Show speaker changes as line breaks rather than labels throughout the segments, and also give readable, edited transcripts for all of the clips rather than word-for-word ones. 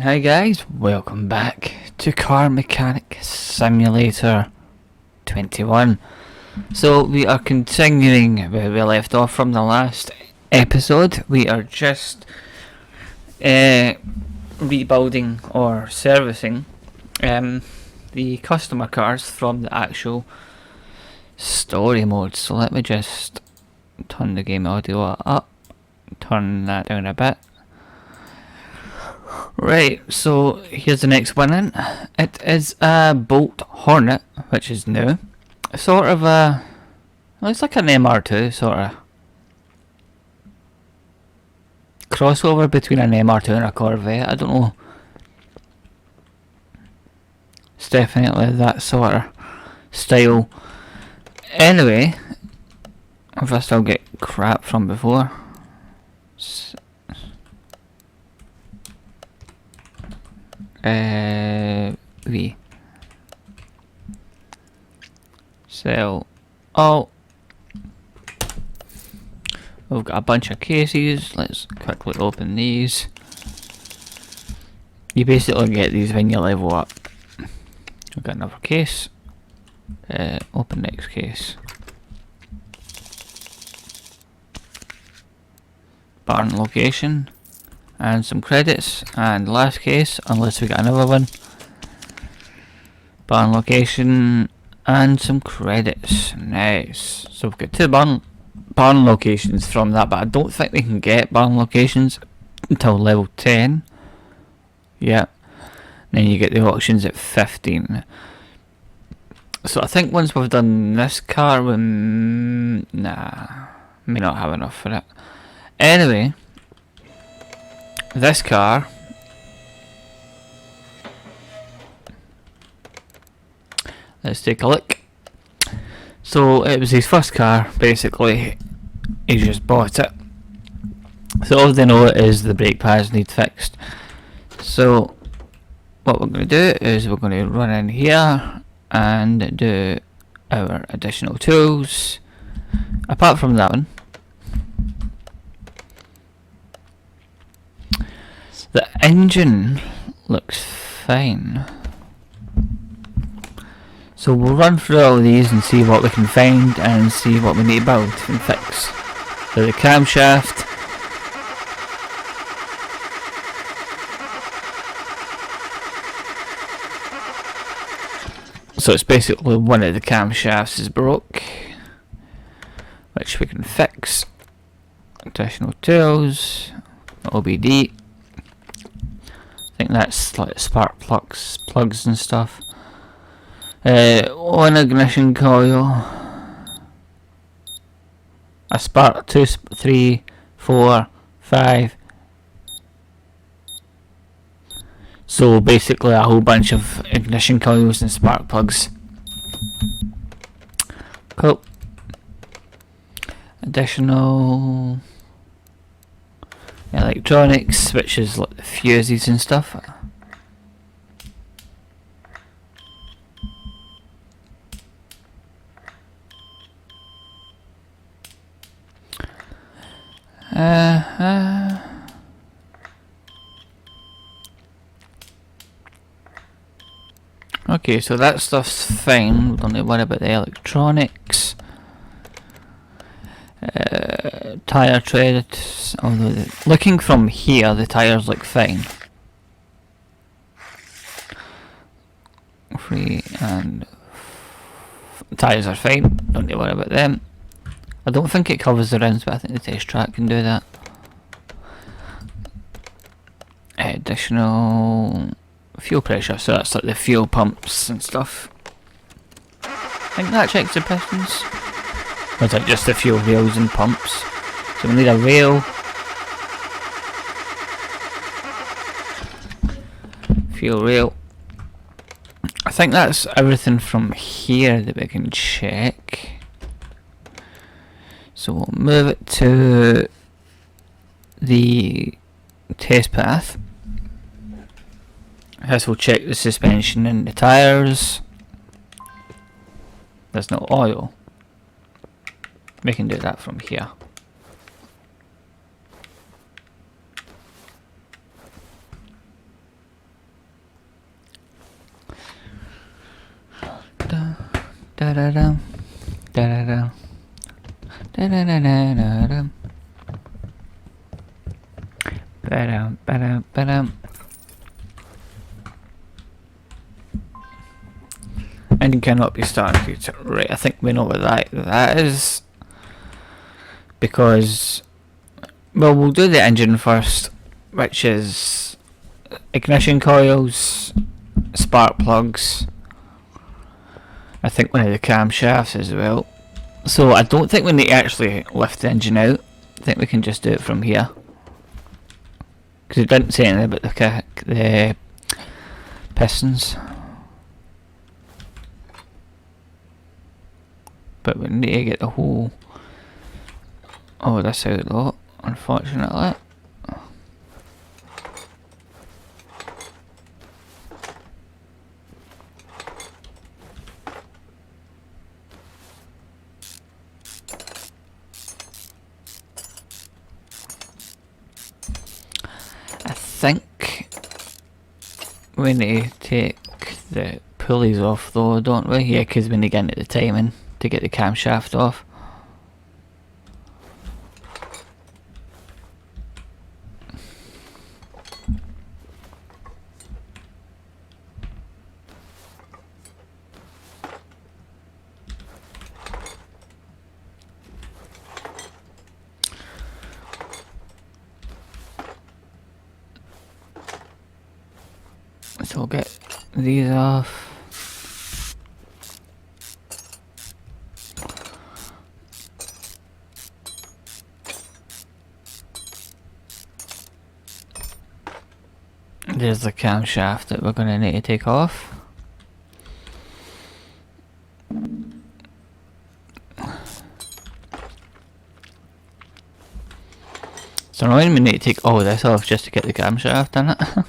Hi guys, welcome back to Car Mechanic Simulator 21. So we are continuing where we left off from the last episode. We are just rebuilding or servicing the customer cars from the actual story mode. So let me just turn the game audio up, turn that down a bit. Right, so here's the next one in. It is a Bolt Hornet, which is new. Sort of a... well, it's like an MR2, sort of. Crossover between an MR2 and a Corvette, I don't know. It's definitely that sort of style. Anyway, if I still get crap from before. V. Sell all. We've got a bunch of cases. Let's quickly open these. You basically get these when you level up. We've got another case. Open next case. Barn location. And some credits, and last case, unless we get another one. Barn location and some credits. Nice. So we've got two barn locations from that, but I don't think we can get barn locations until level 10. Yeah. Then you get the auctions at 15. So I think once we've done this car, we may not have enough for it. Anyway. This car let's take a look. So it was his first car, basically. He just bought it. So all they know is the brake pads need fixed. So what we're going to do is we're going to run in here and do our additional tools. Apart from that one, the engine looks fine. So we'll run through all of these and see what we can find and see what we need to build and fix. So the camshaft. So it's basically one of the camshafts is broke, which we can fix. Additional tools. OBD. I think that's like spark plugs and stuff. One ignition coil. A spark, 2, 3, 4, 5. So basically a whole bunch of ignition coils and spark plugs. Cool. Additional electronics, switches like the fuses and stuff. Okay, so that stuff's fine. We don't need to worry about the electronics. Tire tread, although looking from here the tires look fine. Free and tires are fine, don't need to worry about them. I don't think it covers the rims, but I think the test track can do that. Additional fuel pressure, so that's like the fuel pumps and stuff. I think that checks the pistons. Or is it just the fuel rails and pumps? So we need a rail. Fuel rail. I think that's everything from here that we can check. So we'll move it to the test path. This will check the suspension and the tyres. There's no oil. We can do that from here. Da-da-dum. Da-da-dum. Da-da-da-da-da-dum. Ba-dum, ba-dum, ba-dum. Engine cannot be started computer. Right, I think we know what that is. Because, well, we'll do the engine first, which is ignition coils, spark plugs, I think one of the camshafts as well. So I don't think we need to actually lift the engine out. I think we can just do it from here. Because it didn't say anything about the pistons. But we need to get the whole... Oh, this out though, unfortunately. I think we need to take the pulleys off though, don't we? Yeah, because we need to get into the timing to get the camshaft off. So we'll get these off. There's the camshaft that we're going to need to take off. So now we need to take all this off just to get the camshaft in it.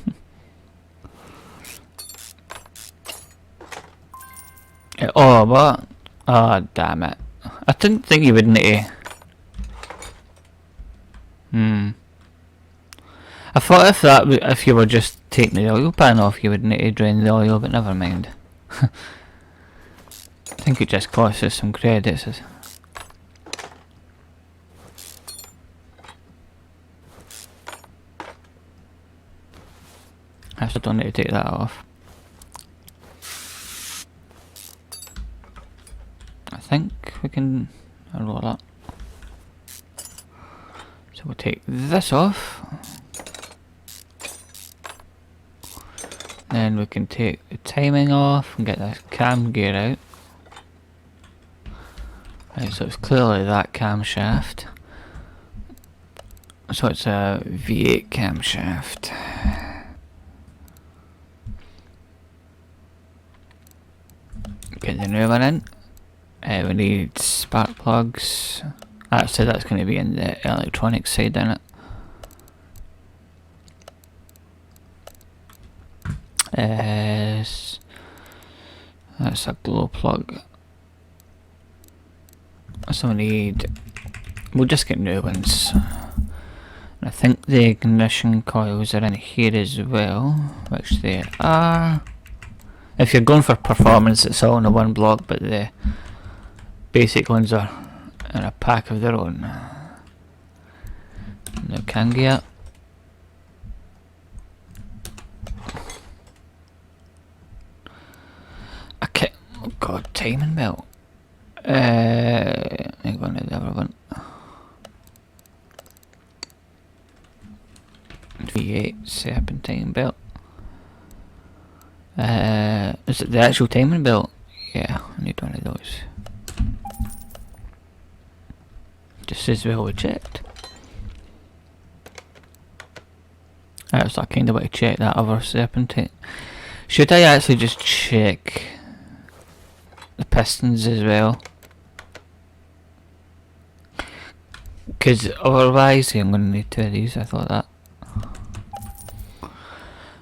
Oh, what? Oh, damn it. I didn't think you would need to... I thought if you were just taking the oil pan off, you would need to drain the oil, but never mind. I think it just costs us some credits. I still don't need to take that off. I think we can roll that. So we'll take this off. Then we can take the timing off and get this cam gear out. Right, so it's clearly that camshaft. So it's a V8 camshaft. Get the new one in. We need spark plugs. Actually, that's going to be in the electronics side, isn't it? That's a glow plug. So we need... We'll just get new ones. And I think the ignition coils are in here as well, which they are. If you're going for performance, it's all in a one block, but the basic ones are in a pack of their own. No can gear. Okay. Oh god, timing belt. I'm going to the other one. V8 serpentine belt. Is it the actual timing belt? Yeah, I need one of those. Just as well we checked. So I kinda want to check that other serpentine. Should I actually just check the pistons as well? Because otherwise, I'm going to need two of these, I thought that.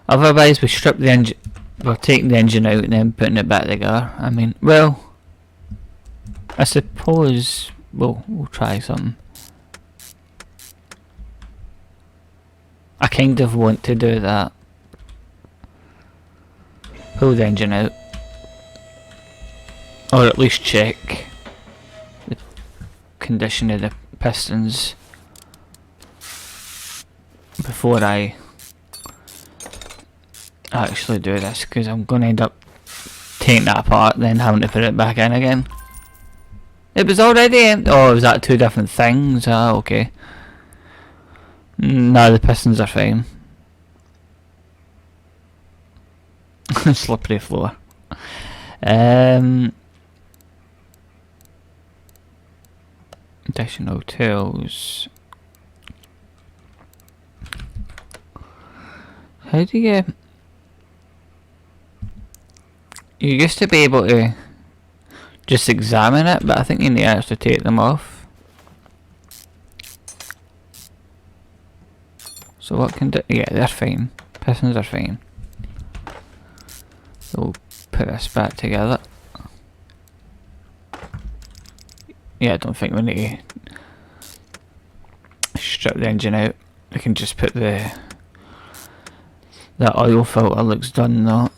Otherwise we strip the engine, we're taking the engine out and then putting it back together. I mean, well, I suppose we'll try something. I kind of want to do that. Pull the engine out. or at least check the condition of the pistons before I actually do this, because I'm going to end up taking that apart then having to put it back in again. It was already empty. Oh, was that two different things? Ah, okay. No, the pistons are fine. Slippery floor. Additional tools. How do you... You used to be able to just examine it, but I think you need to actually take them off. So what can do? Yeah, they're fine. Pistons are fine. So we'll put this back together. Yeah, I don't think we need to strip the engine out. We can just put the... That oil filter looks done though.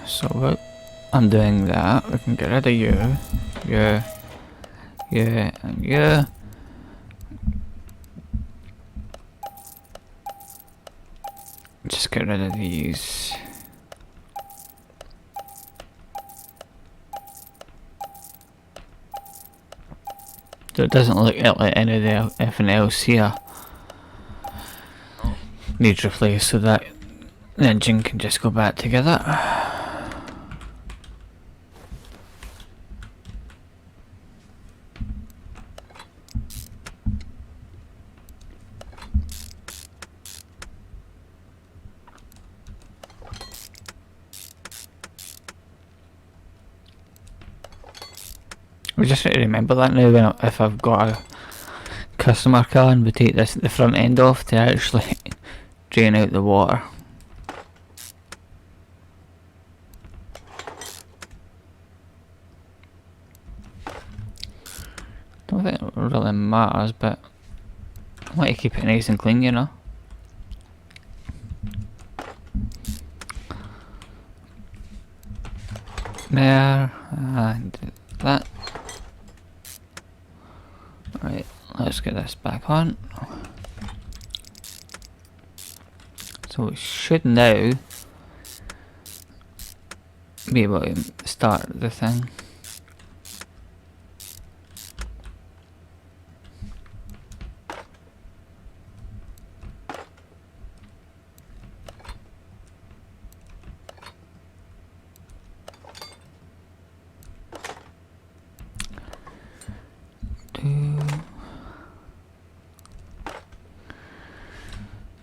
So what I'm doing that, we can get rid of you, and you. Just get rid of these. So it doesn't look like any of the everything else here needs replaced, so that the engine can just go back together. We just need to remember that now when if I've got a customer car and we take the front end off to actually drain out the water. Don't think it really matters, but I want to keep it nice and clean, you know. There, and that. Right, let's get this back on. So we should now be able to start the thing.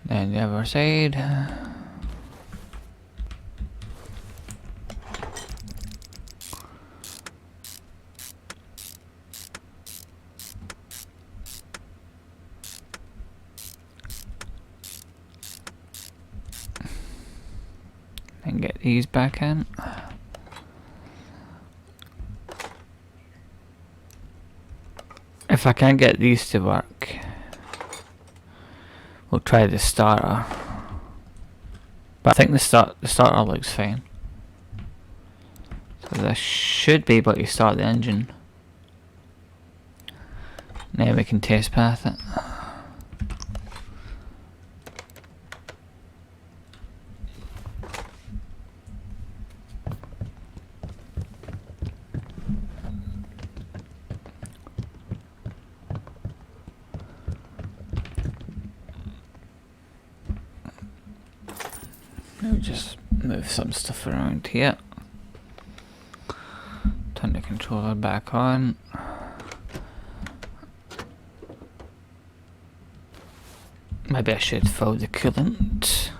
Then the other side. And get these back in. If I can't get these to work, we'll try the starter. But I think the starter looks fine. So this should be able to start the engine. Now we can test path it. Just move some stuff around here. Turn the controller back on. Maybe I should fill the coolant.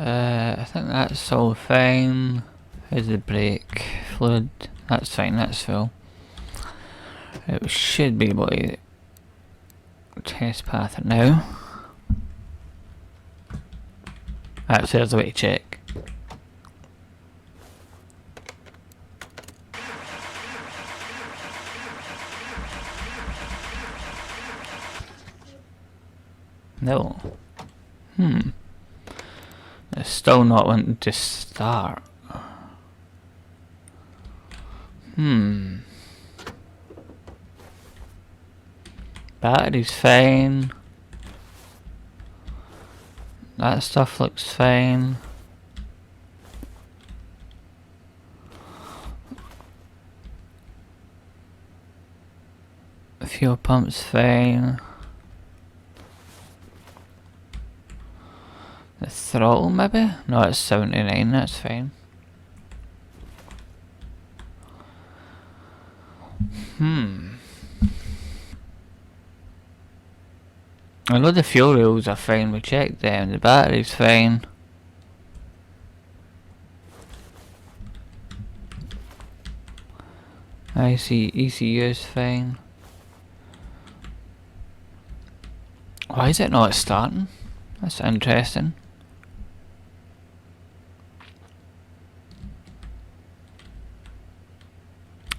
I think that's all fine. Here's the brake fluid. That's fine, that's full. We should be able to test path it now. Actually, there's a way to check. No. It's still not wanting to start. Battery's fine. That stuff looks fine. Fuel pump's fine. The throttle maybe? No, it's 79, that's fine. I know the fuel rails are fine, we checked them, the battery's fine. I see ECU is fine. Why is it not starting? That's interesting.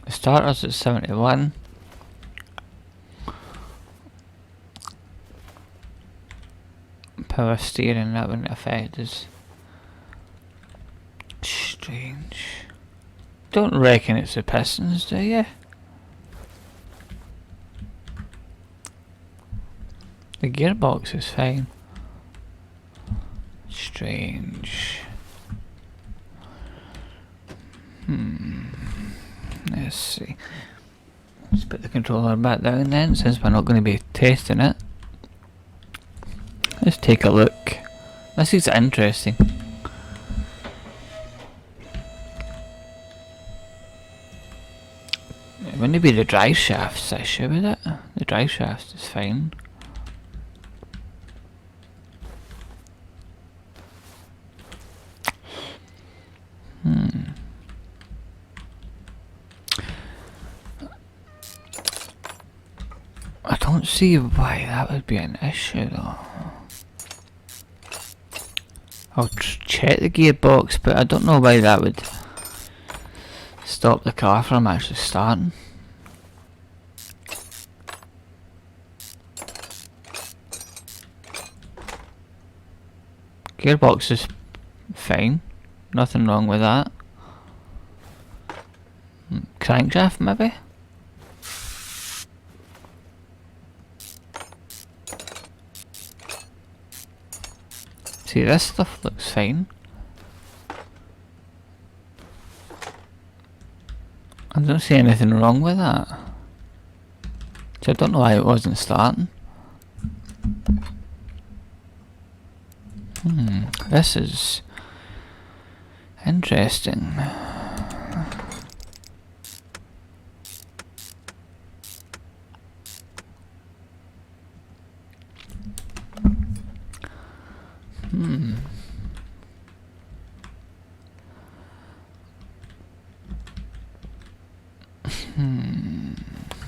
The starter's at 71. Power steering, that wouldn't affect us. Strange. Don't reckon it's the pistons, do you? The gearbox is fine. Strange. Let's see. Let's put the controller back down then, since we're not going to be testing it. Let's take a look. This is interesting. It wouldn't be the drive shaft's issue, would it? The drive shaft is fine. I don't see why that would be an issue though. I'll check the gearbox, but I don't know why that would stop the car from actually starting. Gearbox is fine, nothing wrong with that. Crankshaft maybe? See, this stuff looks fine. I don't see anything wrong with that. So I don't know why it wasn't starting. This is interesting.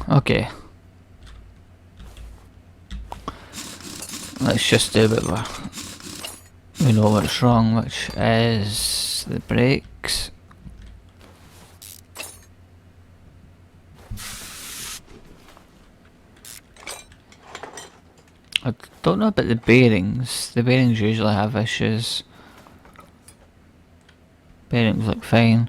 Okay. Let's just do it where we know what's wrong, which is the brakes. I don't know about the bearings. The bearings usually have issues. Bearings look fine.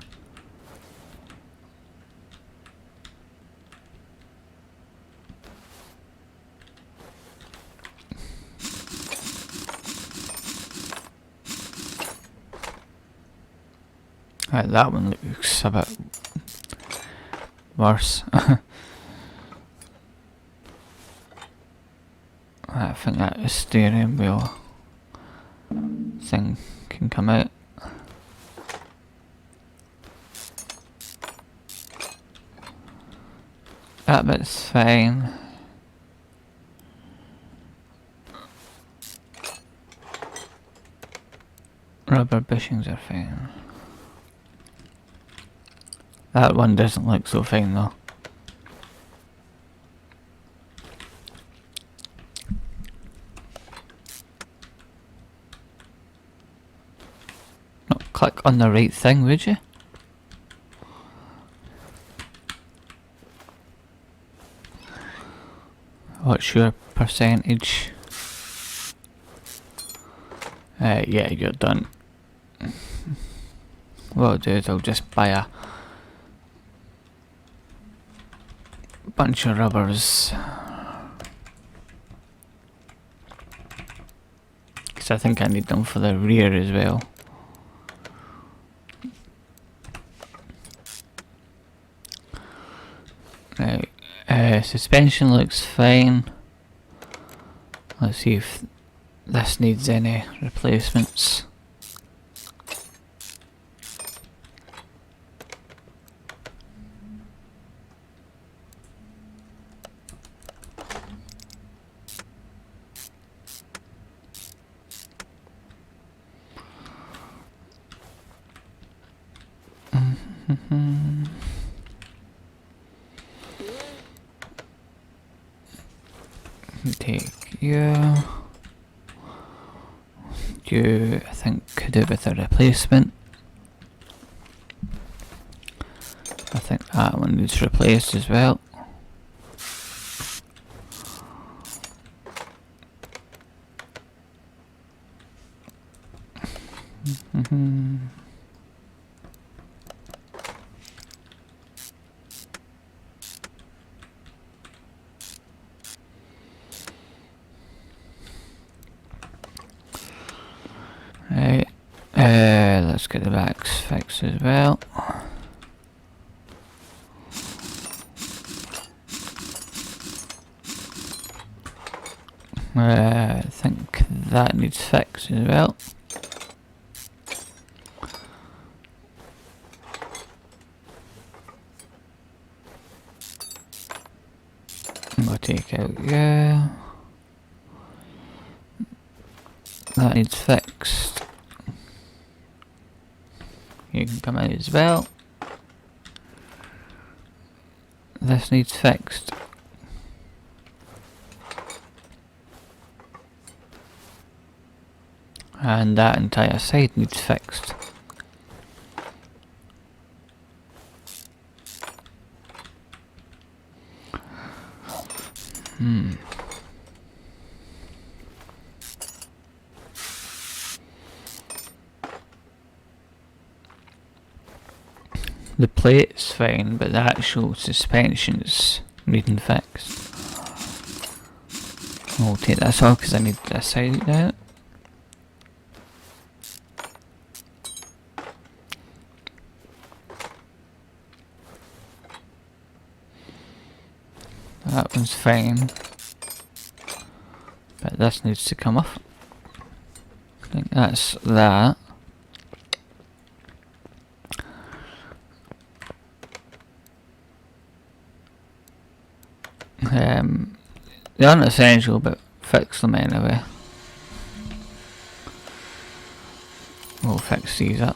Right, that one looks a bit worse. I think that steering wheel thing can come out. That bit's fine. Rubber bushings are fine. That one doesn't look so fine though. Not click on the right thing, would you? What's your percentage? Yeah, you're done. What I'll do is I'll just buy a bunch of rubbers. Because I think I need them for the rear as well. Right, suspension looks fine. Let's see if this needs any replacements. Take you. You, I think, could do with a replacement. I think that one needs replaced as well. Right, let's get the backs fixed as well. I think that needs fixed as well. I'm gonna take out, yeah. That needs fixed. You can come out as well. This needs fixed. And that entire side needs fixed. The plate's fine, but the actual suspension's needing fixed. I'll take this off because I need this side out. That one's fine, but this needs to come off. I think that's that. They aren't essential, but fix them anyway. We'll fix these up.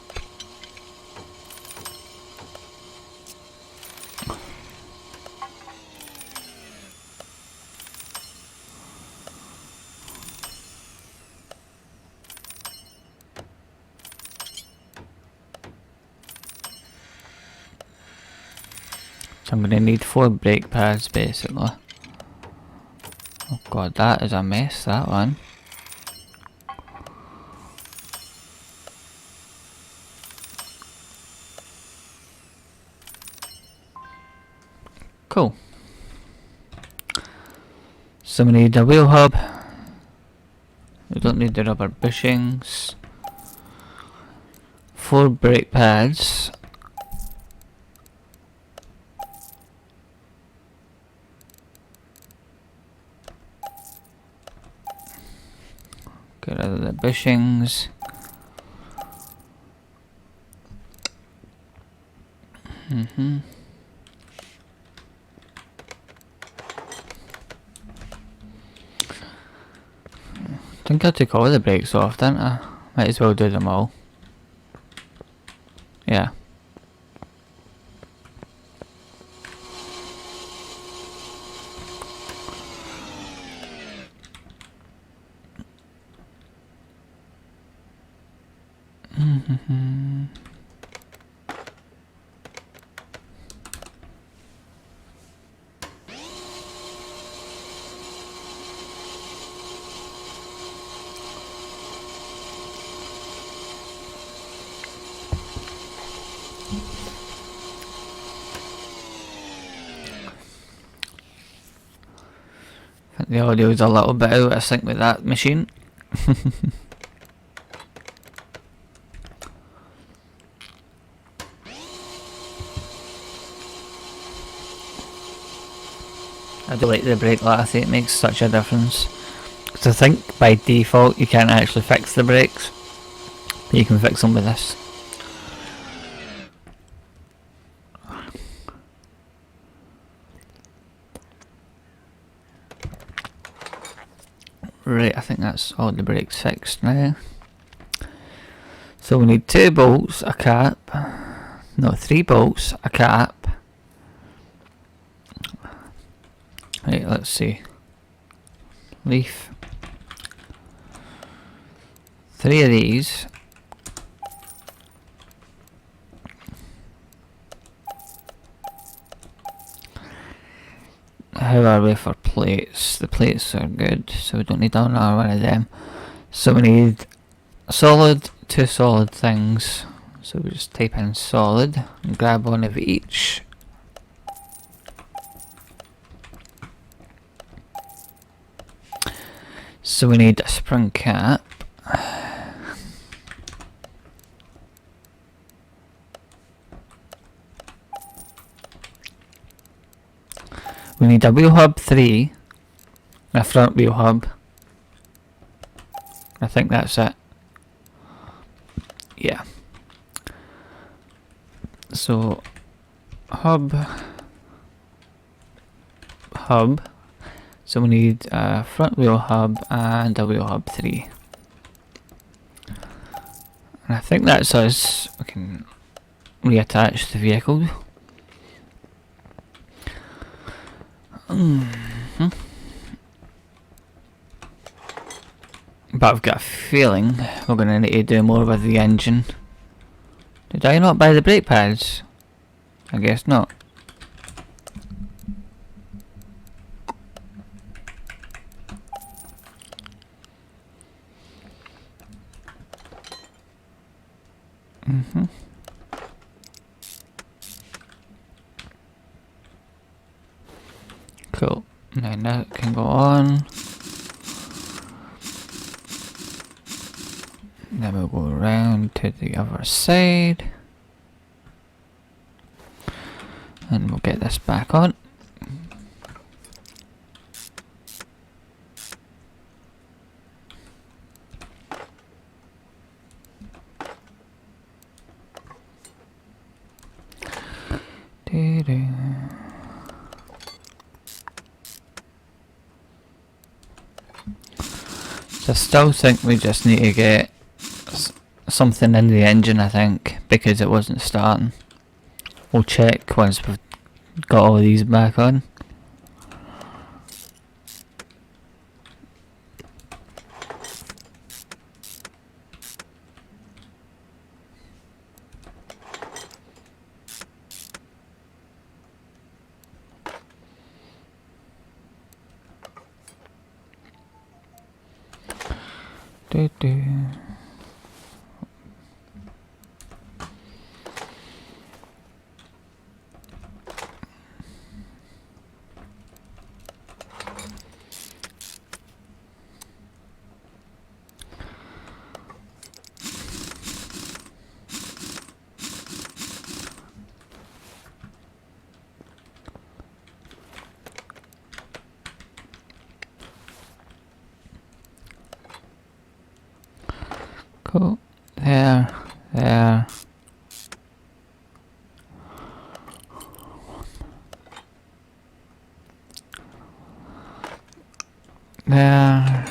So I'm going to need 4 brake pads basically. Oh god, that is a mess, that one. Cool. So we need a wheel hub. We don't need the rubber bushings. 4 brake pads. Get rid of the bushings. I think I took all the brakes off, didn't I? Might as well do them all. Yeah. I think the audio is a little bit out of sync with that machine. I do like the brake light. I think it makes such a difference. Because I think by default you can't actually fix the brakes, but you can fix them with this. Right, I think that's all the brakes fixed now. So we need 2 bolts, a cap. No, 3 bolts, a cap. Right, let's see. Leaf. 3 of these. How are we for plates? The plates are good, so we don't need another one of them. So we need solid, 2 solid things. So we just type in solid and grab one of each. So we need a spring cap. We need a wheel hub 3, a front wheel hub. I think that's it. Yeah. So hub. So we need a front wheel hub and a wheel hub 3. And I think that's us. We can reattach the vehicle. But I've got a feeling we're going to need to do more with the engine. Did I not buy the brake pads? I guess not. Cool. Now that can go on. Then we'll go around to the other side. And we'll get this back on. So I still think we just need to get something in the engine, I think, because it wasn't starting. We'll check once we've got all these back on. Cool. There. There. There.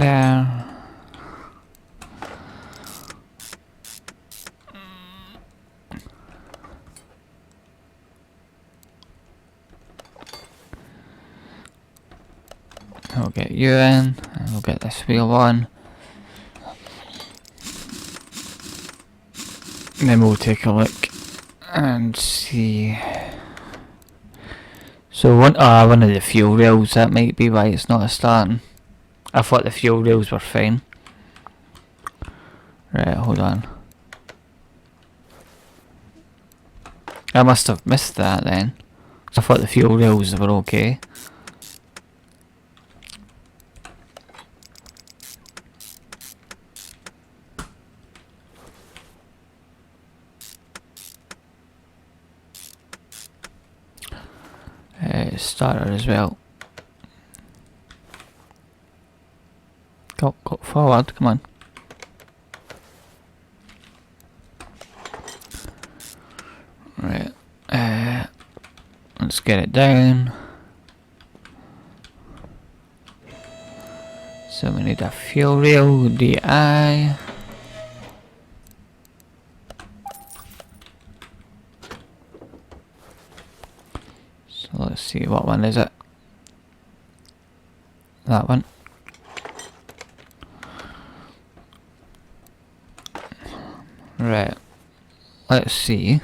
there. We'll get you in, and we'll get this wheel on. And then we'll take a look and see. So one of the fuel rails, that might be why it's not starting. I thought the fuel rails were fine. Right, hold on. I must have missed that then. I thought the fuel rails were okay. Starter as well. Go forward, come on. Right, let's get it down. So we need a fuel rail, DI. So let's see, what one is it? That one. Right, let's see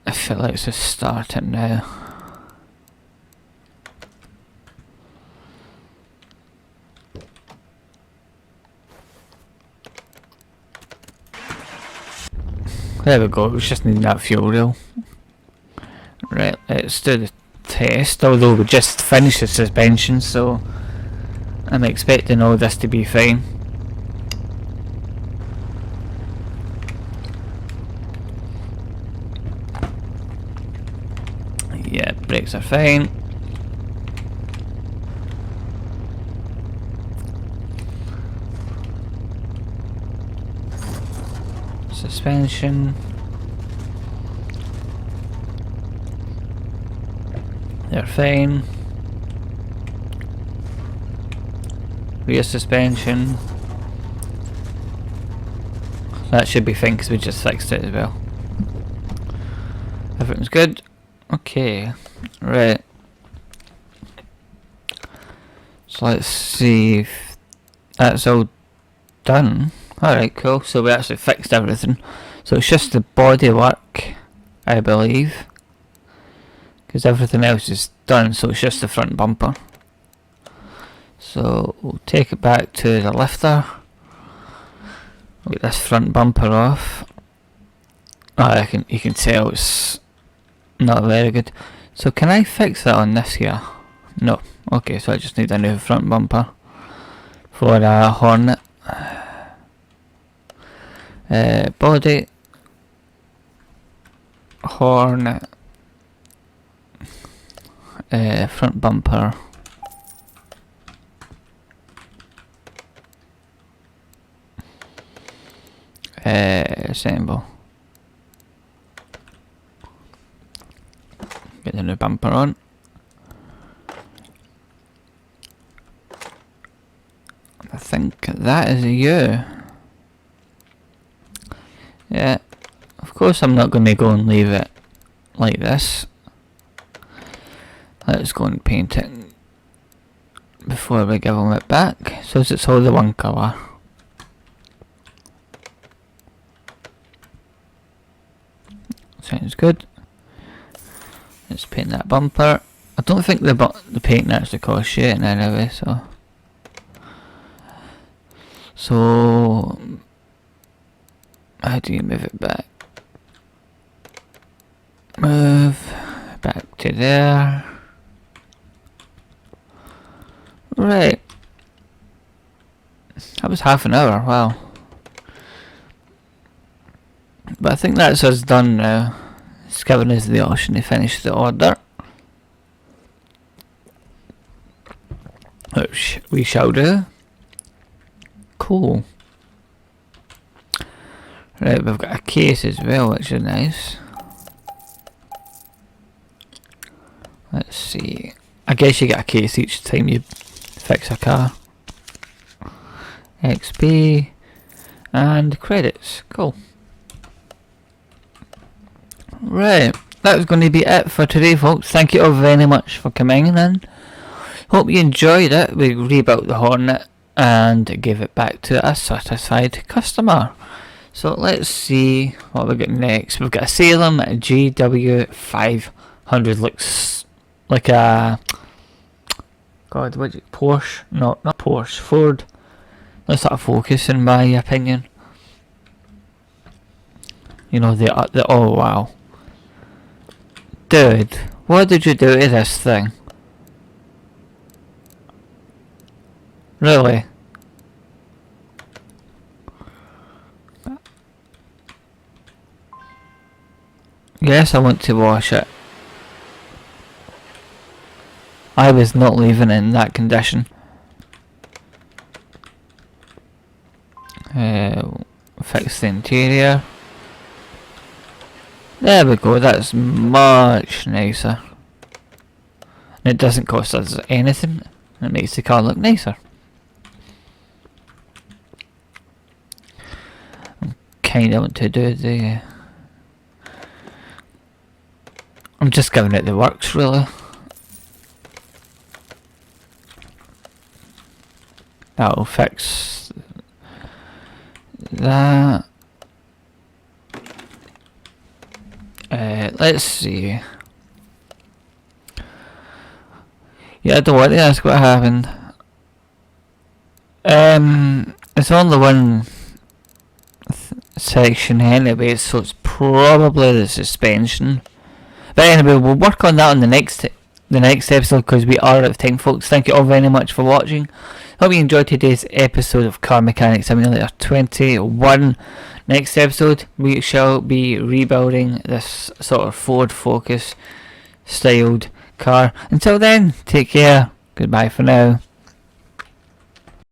if it lets us start it now. There we go, it was just needing that fuel rail. Right, let's do the test, although we just finished the suspension, so I'm expecting all this to be fine. Yeah, brakes are fine. Suspension. They're fine. Rear suspension. That should be fine because we just fixed it as well. Everything's good. Okay, right. So let's see if that's all done. Alright, cool. So we actually fixed everything. So it's just the body work, I believe. Because everything else is done, so it's just the front bumper. So we'll take it back to the lifter. We'll get this front bumper off. Oh, you can tell it's not very good. So can I fix that on this here? No. Okay, so I just need a new front bumper for a Hornet. Body, Hornet, front bumper, assemble. Get the new bumper on. I think that is a U. Yeah, of course I'm not going to go and leave it like this. Let's go and paint it before we give them it back, so it's all the one colour. Sounds good. Let's paint that bumper. I don't think the paint actually costs shit anyway, so how do you move it back? Move back to there. Right. That was half an hour, wow. But I think that's us done now. It's given us the option to finish the order, which we shall do. Cool. Right, we've got a case as well, which is nice. Let's see. I guess you get a case each time you fix a car. XP and credits. Cool. Right, that was going to be it for today, folks. Thank you all very much for coming in. Hope you enjoyed it. We rebuilt the Hornet and gave it back to a satisfied customer. So let's see what we got next. We've got a Salem GW500. Looks like a... God, what's it? Porsche? No, not Porsche. Ford. Looks like a Focus in my opinion. You know, the oh wow. Dude, what did you do to this thing? Really? Yes, I want to wash it. I was not leaving it in that condition. Fix the interior. There we go, that's much nicer. And it doesn't cost us anything. It makes the car look nicer. Kinda want to do the... I'm just giving it the works really. That'll fix that. Let's see. Yeah, I don't want to ask what happened. It's only one section anyway, so it's probably the suspension. But anyway, we'll work on that on the next episode because we are out of time, folks. Thank you all very much for watching. Hope you enjoyed today's episode of Car Mechanic Simulator 21. Next episode, we shall be rebuilding this sort of Ford Focus styled car. Until then, take care. Goodbye for now.